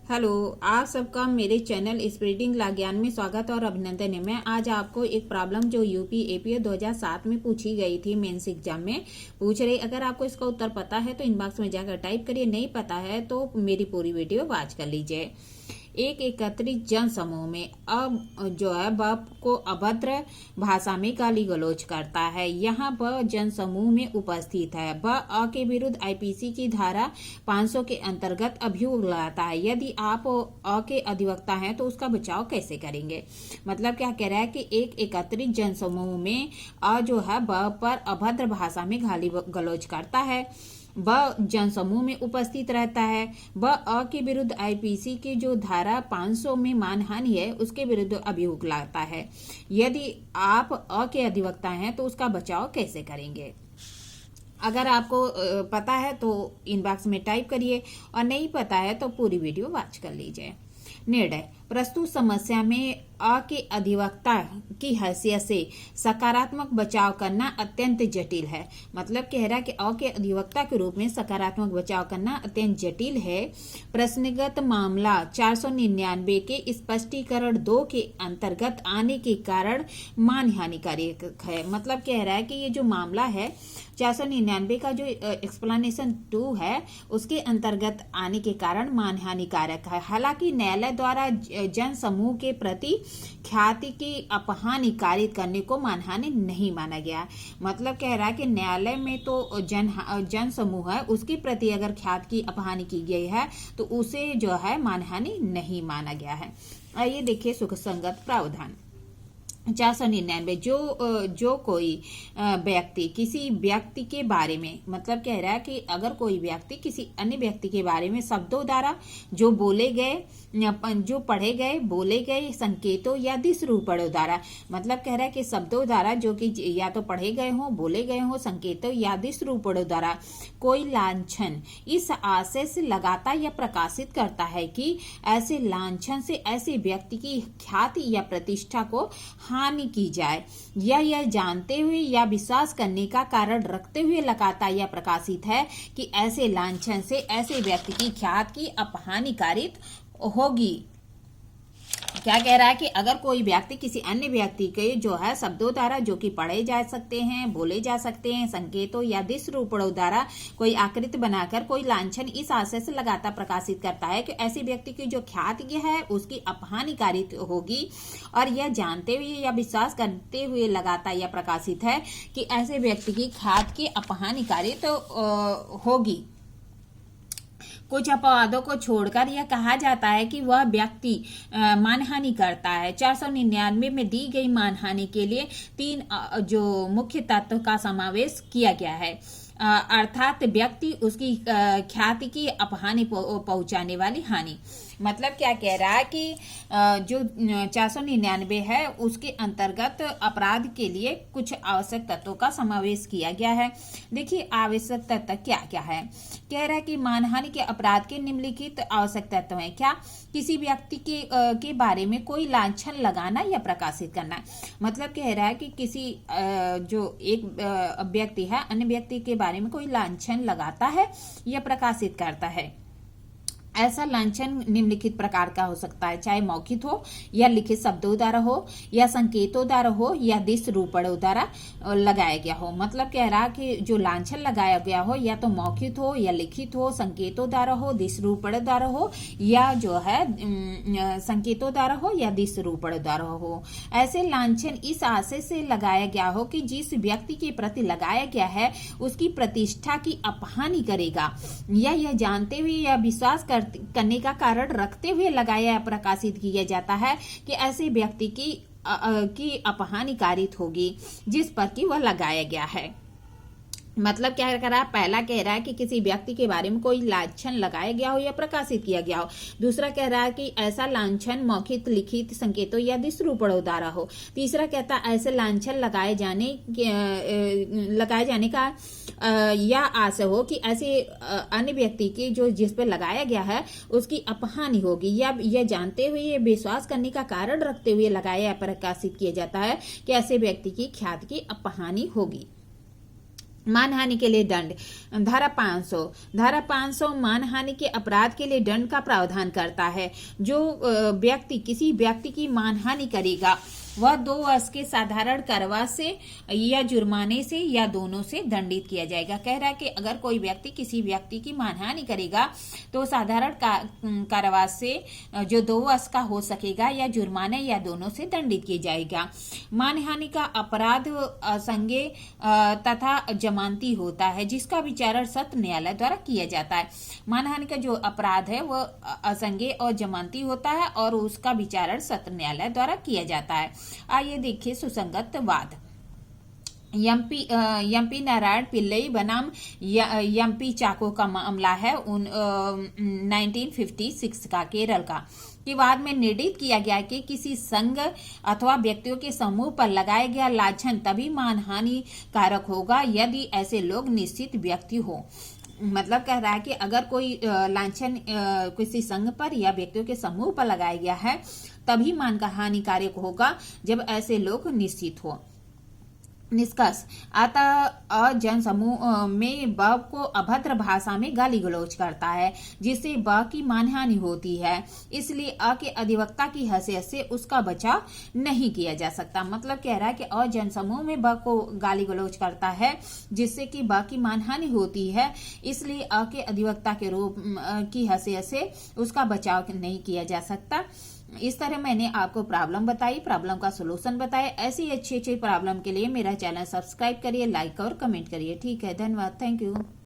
Hello, आप सबका मेरे चैनल स्प्रेडिंग ला ज्ञान में स्वागत और अभिनंदन है। मैं आज आपको एक प्रॉब्लम जो यूपी एपीओ 2007 में पूछी गई थी मेंस एग्जाम में पूछ रही। अगर आपको इसका उत्तर पता है तो इनबॉक्स में जाकर टाइप करिए, नहीं पता है तो मेरी पूरी वीडियो वॉच कर लीजिए। एक एकत्रित जन समूह में अब जो है ब को अभद्र भाषा में गाली गलौज करता है। यहाँ ब जन समूह में उपस्थित है। ब अ के विरुद्ध आईपीसी की धारा 500 के अंतर्गत अभियोग लगाता है। यदि आप अ के अधिवक्ता हैं तो उसका बचाव कैसे करेंगे। मतलब क्या कह रहा है कि एक एकत्रित जन समूह में अ जो है ब पर अभद्र भाषा में गाली गलौज करता है। ब जन समूह में उपस्थित रहता है। ब अ के विरुद्ध आईपीसी की जो धारा 500 में मानहानि है उसके विरुद्ध अभियोग लाता है। यदि आप अ के अधिवक्ता हैं तो उसका बचाव कैसे करेंगे। अगर आपको पता है तो इनबॉक्स में टाइप करिए और नहीं पता है तो पूरी वीडियो वॉच कर लीजिए। निर्णय। प्रस्तुत समस्या में अ के अधिवक्ता की हैसियत से सकारात्मक बचाव करना अत्यंत जटिल है। मतलब कह रहा है कि अ के अधिवक्ता के रूप में सकारात्मक बचाव करना अत्यंत जटिल है। प्रश्नगत मामला 499 के स्पष्टीकरण 2 के अंतर्गत आने के कारण मानहानिकारी है। मतलब कह रहा है कि ये जो मामला है 499 का जो एक्सप्लेनेशन 2 है उसके अंतर्गत आने के कारण मानहानिकारक है। हालांकि न्यायालय द्वारा जन समूह के प्रति ख्याति की अपहानि करने को मानहानि नहीं माना गया। मतलब कह रहा है कि न्यायालय में तो जन समूह है उसके प्रति अगर ख्याति की अपहानि की गई है तो उसे जो है मानहानि नहीं माना गया है। आइए देखिए सुख संगत प्रावधान 499। जो कोई व्यक्ति किसी व्यक्ति के बारे में, मतलब कह रहा है कि अगर कोई व्यक्ति किसी अन्य व्यक्ति के बारे में शब्दों द्वारा जो बोले गए, जो पढ़े गए, बोले गए संकेतों या दिशरूपणों द्वारा, मतलब कह रहा है कि शब्दों द्वारा जो कि या तो पढ़े गए हों, बोले गए हों, संकेतों या दिशरूपणों द्वारा कोई लांछन इस आशय से लगाता या प्रकाशित करता है कि ऐसे लांछन से ऐसे व्यक्ति की ख्याति या प्रतिष्ठा को हानि की जाए, या यह जानते हुए या विश्वास करने का कारण रखते हुए लगाता या प्रकाशित है कि ऐसे लांछन से ऐसे व्यक्ति की ख्याति की अपहानिकारित होगी। क्या कह रहा है कि अगर कोई व्यक्ति किसी अन्य व्यक्ति के जो है शब्दों द्वारा जो कि पढ़े जा सकते हैं, बोले जा सकते हैं, संकेतों या दिशरूपणों द्वारा कोई आकृति बनाकर कोई लांछन इस आशय से लगातार प्रकाशित करता है कि ऐसे व्यक्ति की जो ख्याति है उसकी अपहानिकारित होगी, और यह जानते हुए या विश्वास करते हुए लगाता या प्रकाशित है कि ऐसे व्यक्ति की ख्याति की अपहानिकारित होगी। कुछ अपवादों को छोड़कर यह कहा जाता है कि वह व्यक्ति मानहानि करता है। 499 में दी गई मानहानि के लिए 3 जो मुख्य तत्व का समावेश किया गया है, अर्थात व्यक्ति उसकी ख्याति की अपहानि पहुंचाने वाली हानि। मतलब क्या कह रहा है कि जो 499 है उसके अंतर्गत अपराध के लिए कुछ आवश्यक तत्वों का समावेश किया गया है। देखिए आवश्यक तत्व क्या क्या है। कह रहा है कि मानहानि के अपराध के निम्नलिखित आवश्यक तत्व हैं। क्या? किसी व्यक्ति के बारे में कोई लांछन लगाना या प्रकाशित करना। मतलब कह रहा है कि किसी जो एक व्यक्ति है अन्य व्यक्ति के बारे में कोई लांछन लगाता है या प्रकाशित करता है। ऐसा लांछन निम्नलिखित प्रकार का हो सकता है, चाहे मौखिक हो या लिखित शब्दों द्वारा हो या संकेतों द्वारा हो या दिशरूपणों द्वारा लगाया गया हो। मतलब कह रहा कि जो लांछन लगाया गया हो या तो मौखिक हो या लिखित हो, संकेतों द्वारा हो, दिशरूपण द्वारा हो, या जो है संकेतों द्वारा हो या दिशरूपण द्वारा हो। ऐसे लांछन इस आशय से लगाया गया हो कि जिस व्यक्ति के प्रति लगाया गया है उसकी प्रतिष्ठा की अपहानि करेगा, या यह जानते हुए या विश्वास करने का कारण रखते हुए लगाया या प्रकाशित किया जाता है कि ऐसे व्यक्ति की अपहानिकारित होगी जिस पर कि वह लगाया गया है। मतलब क्या कर रहा है, पहला कह रहा है कि किसी व्यक्ति के बारे में कोई लांछन लगाया गया हो या प्रकाशित किया गया हो। दूसरा कह रहा है कि ऐसा लांछन मौखिक, लिखित, संकेतों या दिशरूपणों द्वारा हो। तीसरा कहता है ऐसे लांछन लगाए जाने का या आशय हो कि ऐसे अन्य व्यक्ति की जो जिस पे लगाया गया है उसकी अपहानि होगी, या यह जानते हुए ये विश्वास करने का कारण रखते हुए लगाया या प्रकाशित किया जाता है कि ऐसे व्यक्ति की ख्याति की अपहानि होगी। मानहानि के लिए दंड। धारा 500 धारा 500 मानहानि के अपराध के लिए दंड का प्रावधान करता है। जो व्यक्ति किसी व्यक्ति की मानहानि करेगा वह 2 वर्ष के साधारण कारावास से या जुर्माने से या दोनों से दंडित किया जाएगा। कह रहा है कि अगर कोई व्यक्ति किसी व्यक्ति की मानहानि करेगा तो साधारण कारावास से जो 2 वर्ष का हो सकेगा या जुर्माने या दोनों से दंडित किया जाएगा। मानहानि का अपराध असंज्ञेय तथा जमानती होता है, जिसका विचारण सत्र न्यायालय द्वारा किया जाता है। मानहानि का जो अपराध है वह असंज्ञेय और जमानती होता है और उसका विचारण सत्र न्यायालय द्वारा किया जाता है। आइए देखिए सुसंगत वाद। एमपी नारायण पिल्लई बनाम एमपी चाको का मामला है 1956 का, केरल का। कि वाद में निर्णित किया गया कि किसी संघ अथवा व्यक्तियों के समूह पर लगाया गया लांछन तभी मानहानि कारक होगा यदि ऐसे लोग निश्चित व्यक्ति हो। मतलब कह रहा है कि अगर कोई लांछन किसी संघ पर या व्यक्तियों के समूह पर लगाया गया है तभी मान का हानिकारक होगा जब ऐसे लोग निश्चित हो। निष्कर्ष, अतः जन समूह में ब को अभद्र भाषा में गाली गलौज करता है जिससे ब की मानहानि होती है, इसलिए अ के अधिवक्ता की हैसियत से उसका बचाव नहीं किया जा सकता। मतलब कह रहा है कि अ जन समूह में ब को गाली गलौज करता है जिससे कि ब की मानहानि होती है, इसलिए अ के अधिवक्ता के रूप की हैसियत से उसका बचाव नहीं किया जा सकता। इस तरह मैंने आपको प्रॉब्लम बताई, प्रॉब्लम का सॉल्यूशन बताया। ऐसी अच्छी अच्छी प्रॉब्लम के लिए मेरा चैनल सब्सक्राइब करिए, लाइक और कमेंट करिए। ठीक है, धन्यवाद, थैंक यू।